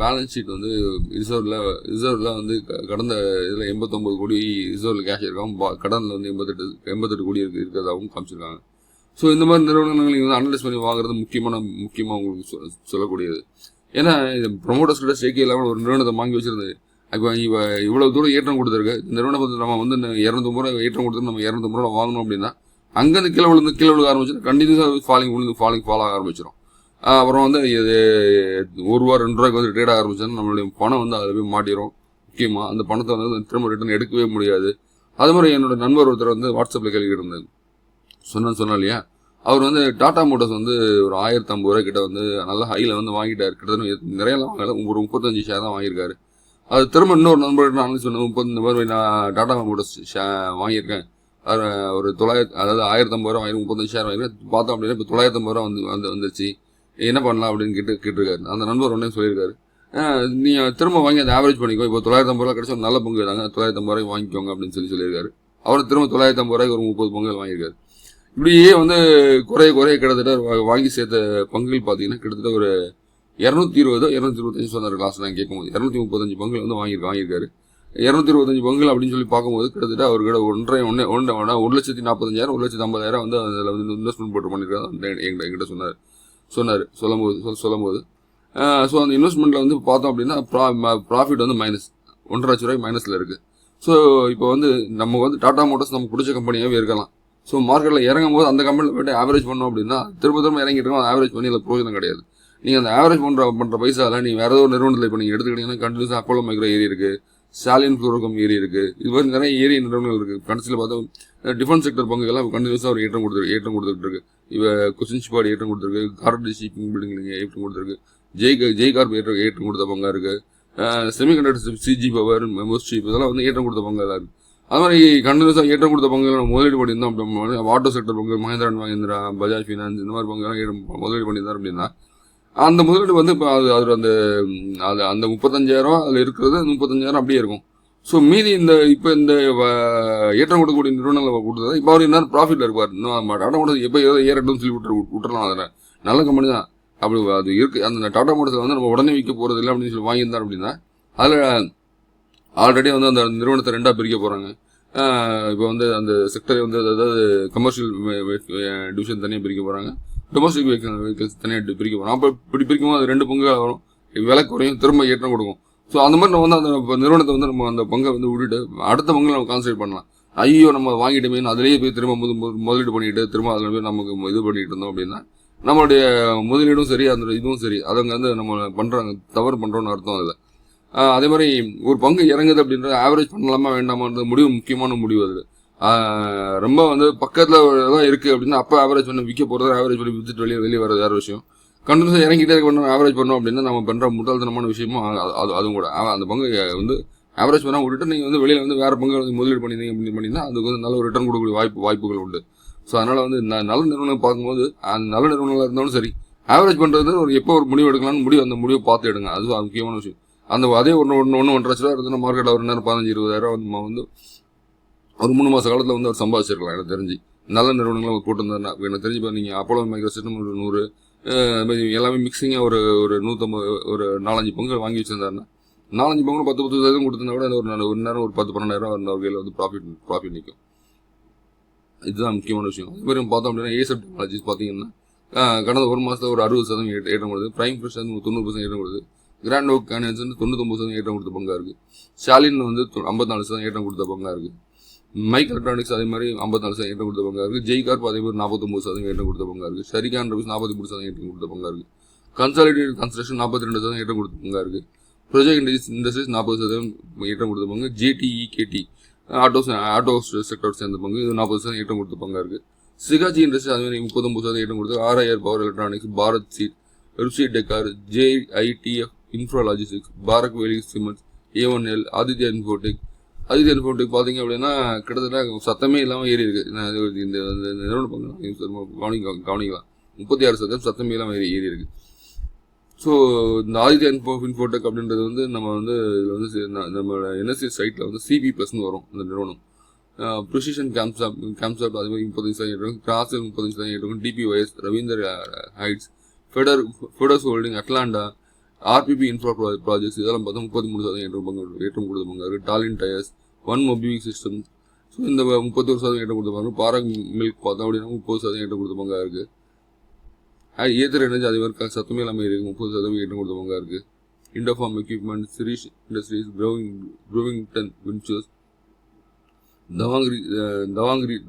பேலன்ஸ் ஷீட் வந்து ரிசர்வில் வந்து கடந்த இதில் 89 கோடி ரிசர்வில் கேஷ் இருக்காவும், கடனில் வந்து 88 கோடி இருக்கிறதாகவும் காமிச்சிருக்காங்க. ஸோ இந்த மாதிரி நிறுவனங்கள் நீங்கள் வந்து அனலைஸ் பண்ணி வாங்குறது முக்கியமாக உங்களுக்கு சொல்லக்கூடியது. ஏன்னா இந்த ப்ரொமோட்டர்ஸ் கிட்ட ஸ்டேக்கே இல்லாமல் ஒரு நிறுவனத்தை வாங்கி வச்சிருந்தது. இப்போ இவ்வளோ தூரம் ஏற்றம் கொடுத்துருக்கு. இந்த நிறுவனம் வந்து நம்ம வந்து 200 ரூபா ஏற்றம் கொடுத்துட்டு நம்ம 200 ரூபா வாங்கணும் அப்படின்னா அங்கேருந்து கீழே விழுக ஆரம்பிச்சிடும். கண்டினியூஸாக ஃபால் ஆக ஆரம்பிச்சிடும். அப்புறம் வந்து இது 1 ரூபா 2 ரூபாய்க்கு வந்து ட்ரேட் ஆக ஆரம்பிச்சோன்னா நம்மளுடைய பணம் வந்து அதில் போய் மாட்டிடும். முக்கியமாக அந்த பணத்தை வந்து திரும்ப ரிட்டர்ன் எடுக்கவே முடியாது. அது மாதிரி என்னோட நண்பர் ஒருத்தர் வந்து வாட்ஸ்அப்பில் கேள்விக்கிட்டு இருந்தார். சொன்னா இல்லையா, அவர் வந்து டாடா மோட்டர்ஸ் வந்து ஒரு 1050 ரூபாய் கிட்ட வந்து நல்ல ஹையில் வந்து வாங்கிட்டார். கிட்டத்தட்ட நிறையலாம் வாங்கல, ஒரு 35 ஷேர் தான் வாங்கியிருக்காரு. அது திரும்ப இன்னொரு நண்பர்கிட்ட நான் சொன்னேன், 30 இந்த மாதிரி நான் டாடா மோட்டர்ஸ் வாங்கியிருக்கேன், ஒரு 900, அதாவது 1050 ரூபா வாங்கி 35 ஷேர் வாங்கியிருக்கேன். பார்த்தோம் அப்படின்னா இப்போ 950 ரூபா வந்துருச்சு, என்ன பண்ணலாம் அப்படின்னு கேட்டிருக்காரு. அந்த நண்பர் உடனே சொல்லியிருக்காரு, நீங்கள் திரும்ப வாங்கி அதை ஆவரேஜ் பண்ணிக்கோ, இப்போ 950 ரூபா கிடைச்சா நல்ல பங்கு தாங்க, 950 ரூபாய்க்கு வாங்கிக்கோங்க அப்படின்னு சொல்லியிருக்காரு. அவர் திரும்ப 950 ரூபாய்க்கு ஒரு 30 பங்குகள் வாங்கியிருக்காரு. இப்படியே வந்து குறைய கிட்டத்தட்ட வாங்கி சேர்த்த பங்குகள் பார்த்தீங்கன்னா கிட்டத்தட்ட ஒரு 220-225 சொன்னார். கிளாஸ் நான் கேட்கும்போது 235 பங்குகள் வந்து வாங்கியிருக்காரு. 225 பங்குகள் அப்படின்னு சொல்லி பார்க்கும்போது கிட்டத்தட்ட அவர்கிட்ட 1,40,000 1,50,000 வந்து அதில் வந்து இன்வெஸ்ட்மெண்ட் போட்டு பண்ணியிருக்காரு. என்கிட்ட சொன்னார் சொல்லும்போது ஸோ அந்த இன்வெஸ்ட்மெண்ட்டில் வந்து பார்த்தோம் அப்படின்னா ப்ராஃபிட் வந்து -1.5 லட்ச ரூபாய்க்கு மைனஸில் இருக்குது. ஸோ இப்போ வந்து நம்ம வந்து டாடா மோட்டர்ஸ் நமக்கு பிடிச்ச கம்பெனியாகவே இருக்கலாம். ஸோ மார்க்கெட்டில் இறங்கும் போது அந்த கம்பெனியில் போய்ட்டு ஆவரேஜ் பண்ணோம் அப்படின்னா திரும்ப இறங்கிட்டு இருக்கோம், ஆவரேஜ் பண்ணி அதில் பிரயோஜனம் கிடையாது. நீங்கள் அந்த ஆவரேஜ் பண்ணுற பைசாவில் நீங்கள் வேறு ஏதோ ஒரு நிறுவனத்தில் இப்போ நீங்கள் எடுத்துக்கிட்டீங்கன்னா கண்டினியூஸாக அப்போலோ மைக்ரோ ஏரி இருக்குது, ஸ்டாலின் ஃப்ளோரோகம் ஏரி இருக்குது, இது மாதிரி நிறைய ஏரிய நிறுவனங்கள் இருக்குது. கடைசியில் பார்த்தா டிஃபென்ஸ் செக்டர் பங்குகள்லாம் கண்டினியூஸாக ஒரு ஏற்றம் கொடுத்துட்டு இருக்கு. இப்போ கொஸ்டின் ஷிப்பாடு ஏற்றம் கொடுத்துருக்கு, கார்டு ஷிப்பிங் பில்டிங் ஏற்றம் கொடுத்துருக்கு, ஜெய் கார்ப் ஏற்றம் கொடுத்த பங்காக இருக்குது, செமிகண்டக்டர் சிஜி பவர் மெமோஸ்ட்ரிப் இதெல்லாம் வந்து ஏற்றம் கொடுத்த பங்காக இருக்குது. அது மாதிரி கண்டினியூஸாக ஏற்றம் கொடுத்த பங்குகளை முதலீடு பண்ணியிருந்தோம் அப்படின்னா ஆட்டோ செக்டர் பங்கு மஹேந்திரா அண்ட் மஹேந்திரா, பஜாஜ் ஃபைனான்ஸ் இந்த மாதிரி பங்குலாம் முதலீடு பண்ணியிருந்தார் அப்படின்னா அந்த முதலீடு வந்து இப்போ அது அந்த 35,000 அதில் இருக்கிறது 35,000 அப்படியே இருக்கும். ஸோ மீதி இப்போ இந்த ஏற்றம் கொடுக்கக்கூடிய நிறுவனங்களை கொடுத்தது இப்போ அவர் என்ன ப்ராஃபிட்டில் இருப்பார். இன்னும் டாடா மோட்டர்ஸ் எப்போ ஏதோ ஏறட்டும்னு சொல்லி விட்டுறலாம். அதில் நல்ல கம்பெனி தான். அப்படி அது இருக்குது. அந்த டாடா மோட்டர்ஸில் வந்து நம்ம உடனே விற்க போகிறது இல்லை அப்படின்னு சொல்லி வாங்கியிருந்தார் அப்படின்னா அதில் ஆல்ரெடி வந்து அந்த நிறுவனத்தை 2ஆக பிரிக்க போகிறாங்க. இப்போ வந்து அந்த செக்டரை வந்து அதாவது கமர்ஷியல் டிவிஷன் தனியாக பிரிக்க போகிறாங்க, டொமஸ்டிக் வெஹிக்கிள்ஸ் தனியாக பிரிக்க போகிறாங்க. அப்போ இப்படி பிரிக்கும்போது அது 2 பங்குகள் வரும், விலை குறையும், திரும்ப ஏற்றம் கொடுக்கும். ஸோ அந்த மாதிரி நம்ம வந்து அந்த நிறுவனத்தை வந்து நம்ம அந்த பங்கை வந்து விட்டுட்டு அடுத்த பங்கில் நம்ம கான்சன்ட்ரேட் பண்ணலாம். ஐயோ நம்ம வாங்கிட்டுமே அதிலேயே போய் திரும்ப முதலீடு பண்ணிட்டு திரும்ப அதில் போய் நமக்கு இது பண்ணிட்டு இருந்தோம் அப்படின்னா நம்மளுடைய முதலீடும் சரி அந்த இதுவும் சரி அதங்க வந்து நம்ம பண்ணுறாங்க தவறு பண்ணுறோன்னு அர்த்தம் அதில். அதே மாதிரி ஒரு பங்கு இறங்குது அப்படின்ற ஆவரேஜ் பண்ணலாமா வேண்டாமான்ற முடிவு முக்கியமான முடிவு அது. ரொம்ப வந்து பக்கத்தில் தான் இருக்குது அப்படின்னா அப்போ ஆவரேஜ் பண்ணி விற்க போகிறது, ஆவரேஜ் பண்ணி விற்றுட்டு வெளியே வர்றது வேறு விஷயம். கண்டினியூஸாக இறங்கிட்டே இருக்க ஆவரேஜ் பண்ணோம் அப்படின்னா நம்ம பண்ணுற முட்டாள்தனமான விஷயமும் அதுவும் கூட. அந்த பங்கு வந்து ஆவரேஜ் பண்ணால் விட்டுட்டு நீங்கள் வந்து வெளியில் வந்து வேறு பங்கு வந்து முதலீடு பண்ணியிருந்தீங்க அப்படின்னு பண்ணிங்கன்னா அதுக்கு வந்து நல்ல ஒரு ரிட்டர்ன் கொடுக்கக்கூடிய வாய்ப்புகள் உண்டு. ஸோ அதனால் வந்து நல்ல நிறுவனம் பார்க்கும்போது அந்த நல்ல நிறுவனங்களாக இருந்தாலும் சரி ஆவரேஜ் பண்ணுறது எப்போ ஒரு முடிவு எடுக்கலாம்னு அந்த முடிவை பார்த்து எடுங்க. அது முக்கியமான விஷயம். அதே 1.5 லட்ச ரூபா இருந்ததுன்னா மார்க்கெட்டில் ஒரு நேரம் 15-20 வந்து நம்ம வந்து ஒரு 3 மாத காலத்தில் வந்து அவர் சம்பாதிச்சிருக்கலாம். எனக்கு தெரிஞ்சு நல்ல நிறுவனங்களை போட்டிருந்தாருன்னா எனக்கு தெரிஞ்சு இப்போ நீங்கள் அப்போலோ மைக்ரோசிஸ்டம் ஒரு 100 எல்லாமே மிக்சிங்காக ஒரு 150 ஒரு 4-5 பங்கு வாங்கி வச்சிருந்தாருன்னா 4-5 பங்கு 10% கொடுத்திருந்தா கூட ஒரு நேரம் ஒரு 10-12 அந்த வகையில் வந்து ப்ராஃபிட் நிற்கும். இதுதான் முக்கியமான விஷயம். அதே மாதிரி பார்த்தோம் அப்படின்னா ஏசப் டெக்னாலஜிஸ் பார்த்தீங்கன்னா கடந்த ஒரு மாதத்தில் ஒரு 60% ஏற்றம் கொடுது, பிரைம் ஃப்ரெஷ் வந்து 90% ஏற்றம் கொடுது, கிராண்ட் ஓக் கேனியன்ஸ் வந்து 99% ஏற்றம் கொடுத்த பங்காக இருக்குது, ஷாலின் வந்து 54% ஏற்றம் கொடுத்த பங்காக இருக்குது, மைக் எலக்ட்ரானிக்ஸ் அதே மாதிரி 54% ஏற்றம் கொடுத்த பங்காக இருக்குது, ஜெய் கார்ப் அதே மாதிரி 49% ஏற்றம் கொடுத்த பங்காக இருக்குது, ஷரிகான் ரவிஸ் 43% ஏற்றம் கொடுத்த பங்காக இருக்குது, கன்சாலிடேட் கன்ஸ்ட்ரக்ஷன் 42% ஏற்றம் கொடுத்த பங்காக இருக்குது, ப்ரொஜெக்ட் இண்டஸ்ட்ரீஸ் 40% ஏற்றம் கொடுத்த பங்கு, ஜேடிஇகேடி ஆட்டோ செக்டர் சேர்ந்த பங்கு இது 40% ஏற்றம் கொடுத்த பங்காக இருக்குது, சிகாஜி இண்டஸ்ட்ரி அதே மாதிரி 39% ஏற்றம் கொடுத்து, RIR power electronics, Bharat seat, ருசி டெக்கார், ஜேஐடிஎஃப் இன்ஃப்ரா லாஜிஸ்டிக்ஸ், பாரக் வேலி சிமெண்ட்ஸ், A1L, ஆதித்யா இன்ஃபோடெக் பார்த்தீங்க அப்படின்னா கிட்டத்தட்ட சத்தமே இல்லாமல் ஏறி இருக்கு. இந்த நிறுவன பங்கு கவனிக்கலாம் 36% சத்தமே இல்லாமல் ஏறி இருக்கு. ஸோ இந்த ஆதித்யா இன்ஃபோடெக் அப்படின்றது வந்து நம்ம வந்து இதில் வந்து நம்மளோட என்எஸ்சி சைட்டில் வந்து சிபி ப்ளஸ்னு வரும் இந்த நிறுவனம். ப்ரிசிஷன் கேம்சாப் அதே மாதிரி 35% ஏற்றம், கிராசல் 35% ஏற்றம், DPYS, Ravinder Heights, Fedders Holding, Atlanta, RPP Infra Projects இதெல்லாம் பார்த்தா 33% ஏற்றம் கொடுத்த பங்காக இருக்குது, டாலின் டயர்ஸ், ஒன் மொபிலிங் சிஸ்டம் ஸோ இந்த 31% ஏற்றம் கொடுத்த பங்கு, பாரக் மில்க் பார்த்தோம் அப்படின்னா 30% ஏற்றம் கொடுத்த பங்காக இருக்குது, ஏத்தர் எனர்ஜி அதே மாதிரி சத்தமே இல்லாமல் இருக்குது 30% ஏற்றம் கொடுத்த பங்காக இருக்குது, இண்டோஃபார்ம் எக்யூப்மெண்ட், சிரீஷ் இண்டஸ்ட்ரீஸ், ப்ரூவிங்டன் Ventures,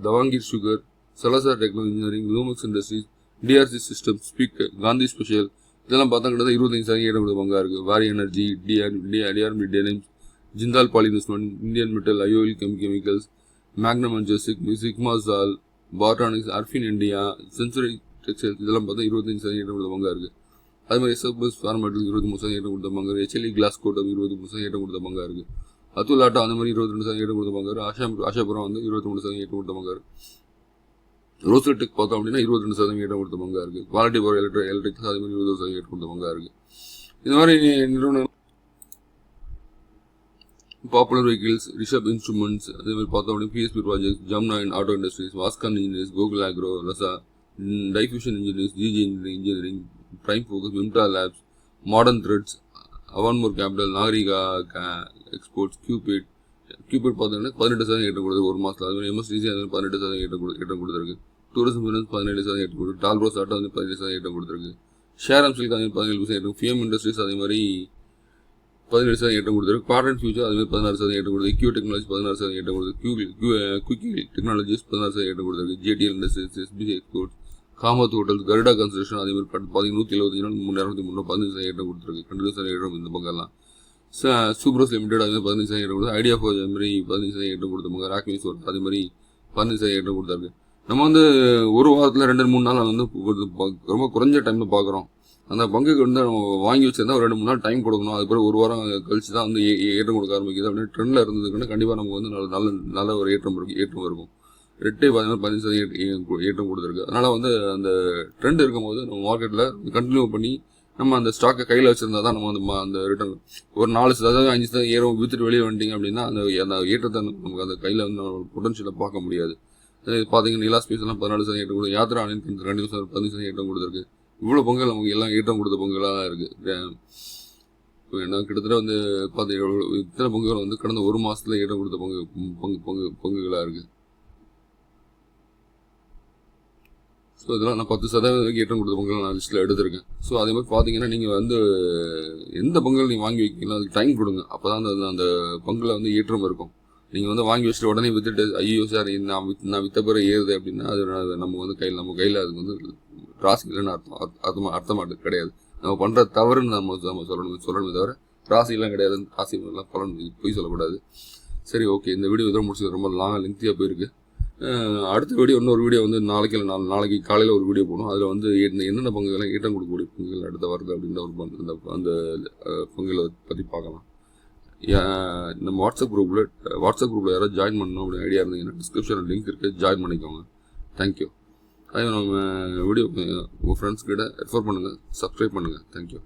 Davangere Sugar, Salasar Techno Engineering, Lumax Industries, DRC System, ஸ்பீக்கர், காந்தி ஸ்பெஷல் இதெல்லாம் பார்த்தா கிட்ட 25% ஏற்றம் கொடுத்த பங்காக இருக்குது, வாரி எனர்ஜி, டிஆர்பி Denims, Jindal Poly Investment, Indian Metal, IOL Chemicals, Magnum and Sigma சால், Botanics, Arfin India, Century Textiles இதெல்லாம் பார்த்தா 25% ஏற்றம் கொடுத்த பங்காக இருக்குது. அது மாதிரி எஸ்எஃப்எஸ் ஃபார்மேட்டில் 23% ஏற்றம் கொடுத்த பங்காக இருக்குது, HLE கிளாஸ் கோட்டம் 23% ஏற்றம் கொடுத்த பங்காக இருக்குது, அதுல் ஆட்டோ அந்த மாதிரி 22% ஏற்றம் கொடுத்த பங்காக இருக்குது, ஆஷாபுரம் வந்து 23% ஏற்றம் கொடுத்த பங்காக இருக்குது, ரோசல் டெக் பார்த்தோம் அப்படின்னா 22% ஏற்றம் கொடுத்த பங்காக இருக்குது, குவாலிட்டி பவர் எலக்ட்ரிக்ஸ் அதே மாதிரி 20% ஏற்றம் கொடுத்த பங்காக இருக்குது. இந்த மாதிரி நிறுவனம் பாப்புலர் வெஹிக்கிள்ஸ், ரிஷப் இன்ஸ்ட்ருமெண்ட்ஸ் அதே மாதிரி பார்த்தோம் அப்படின்னா பிஎஸ்பி ப்ராஜெக்ட்ஸ், ஜம்னாயின் Auto Industries, Vascon Engineers, Gokul Agro, ரசா, Diffusion Engineers, GG Engineering, Prime Focus, Vimta Labs, Modern Threads, Avonmore Capital, Nagreeka Exports, Cupid பார்த்தீங்கன்னா 18% ஏற்றம் கொடுத்து ஒரு மாதத்தில், அது மாதிரி எம்எஸ்டிசி அது 18% ஏற்றம் கொடுத்துருக்கு, டூரிசம் ஃபைனான்ஸ் 17% ஏற்றம் கொடுத்து, டால்ரோஸ் ஆட்டோ வந்து 17% ஏற்றம் கொடுத்துருக்கு, ஷேரம் சில்க் அதே 17% ஏற்றம், ஃபிஎம் இண்டஸ்ட்ரீஸ் அதே மாதிரி 17% ஏற்றம் கொடுத்துருக்கு, குவாட்ரண்ட் ஃபியூச்சர் அதே மாதிரி 16% ஏற்றம் கொடுத்து, கியூ டெக்னாலஜி 16% ஏற்றம் கொடுத்து, குவிக்கி டெக்னாலஜிஸ் 16% ஏற்றம் கொடுத்துருக்கு, JDL industries, SPC exports, Kamath hotels, Garuda construction அதே மாதிரி பார்த்தீங்கன்னா 175 நாள் 303 15% ஏற்றம் கொடுத்துருக்கு, 22% ஏற்றம் இந்த பங்கெல்லாம், சூப்ரோஸ் லிமிடெட் அதே மாதிரி 15% ஏற்றம் கொடுத்து, ஐடியா ஃபோர் அதே மாதிரி 15% ஏற்றம் கொடுத்த பங்கு, ராக்மி சோர் அதே மாதிரி 15% ஏற்றம் கொடுத்தாரு. நம்ம வந்து ஒரு வாரத்தில் 2-3 நாள் வந்து ரொம்ப குறைஞ்ச டைமில் பார்க்குறோம். அந்த பங்குக்கு வந்து நம்ம வாங்கி வச்சிருந்தா ஒரு 2-3 நாள் டைம் கொடுக்கணும், அதுக்கப்புறம் ஒரு வாரம் கழிச்சு தான் வந்து ஏற்றம் கொடுக்க ஆரம்பிக்குது அப்படின்னு ட்ரெண்டில் இருந்ததுக்குன்னா கண்டிப்பாக நமக்கு வந்து நல்ல ஒரு ஏற்றம் இருக்கும். ரெட்டே பார்த்தீங்கன்னா 15% ஏற்றம் கொடுத்துருக்கு. அதனால் வந்து அந்த ட்ரெண்ட் இருக்கும்போது நம்ம மார்க்கெட்டில் கண்டினியூ பண்ணி நம்ம அந்த ஸ்டாக்கை கையில் வச்சுருந்தா தான் நம்ம வந்து அந்த ரிட்டர்ன் ஒரு 4% 5% ஏறும் விற்றுட்டு வெளியே வந்துட்டிங்க அப்படின்னா அந்த ஏற்றத்தை நமக்கு அந்த கையில் வந்து பொட்டன்ஷியலை பார்க்க முடியாது. பார்த்தீங்கன்னா நிலா ஸ்பேஸ் எல்லாம் 14% ஏற்றம் கொடுத்து, யாத்ரா கண்டிப்பாக 15% ஏற்றம் கொடுத்துருக்கு, இவ்வளோ பொங்கல் நமக்கு எல்லாம் ஈட்டம் கொடுத்த பொங்கலாக தான் இருக்குது. ஏன்னா கிட்டத்தட்ட வந்து இத்தனை பொங்கல் வந்து கடந்த ஒரு மாதத்தில் ஈட்டம் கொடுத்த பொங்கலாக இருக்குது. ஸோ இதெல்லாம் நான் 10% ஈட்டம் கொடுத்த பொங்கல் நான் லிஸ்ட்டில் எடுத்திருக்கேன். ஸோ அதே மாதிரி பார்த்தீங்கன்னா நீங்கள் வந்து எந்த பொங்கல் நீங்கள் வாங்கி வைக்கலாம், அதுக்கு டைம் கொடுங்க. அப்போ தான் அந்த பொங்கலை வந்து ஈற்றம் இருக்கும். நீங்கள் வந்து வாங்கி வச்சுட்டு உடனே வித்துட்டு ஐயோ சார் நான் வித்த பிறகு ஏறுது அப்படின்னா அது நம்ம வந்து நம்ம கையில் அதுக்கு வந்து ராசி இல்லைன்னு அர்த்தமாட்டு கிடையாது. நம்ம பண்ணுற தவறுன்னு நம்ம சொல்லணுமே தவிர ராசிலாம் கிடையாது, ராசி எல்லாம் பலன் போய் சொல்லக்கூடாது. சரி, ஓகே, இந்த வீடியோ இதெல்லாம் முடிச்சது ரொம்ப லெங்க்தியாக போயிருக்கு. அடுத்த வீடியோ இன்னொரு வீடியோ வந்து நாளைக்கு காலையில் ஒரு வீடியோ போகணும். அதில் வந்து என்னென்ன பங்குகள்லாம் ஈட்டம் கொடுக்கக்கூடிய பங்குகள் அடுத்த வருது அப்படின்ற ஒரு அந்த பங்குகளை பற்றி பார்க்கலாம். நம்ம வாட்ஸ்அப் குரூப்பில் யாராவது ஜாயின் பண்ணணும் அப்படின்னு ஐடியா இருந்தீங்கன்னா டிஸ்கிரிப்ஷனில் லிங்க் இருக்குது, ஜாயின் பண்ணிக்கோங்க. தேங்க்யூ. அதே நம்ம வீடியோ உங்கள் ஃப்ரெண்ட்ஸ் கிட்ட ரெஃபர் பண்ணுங்கள், சப்ஸ்கிரைப் பண்ணுங்கள். தேங்க்யூ.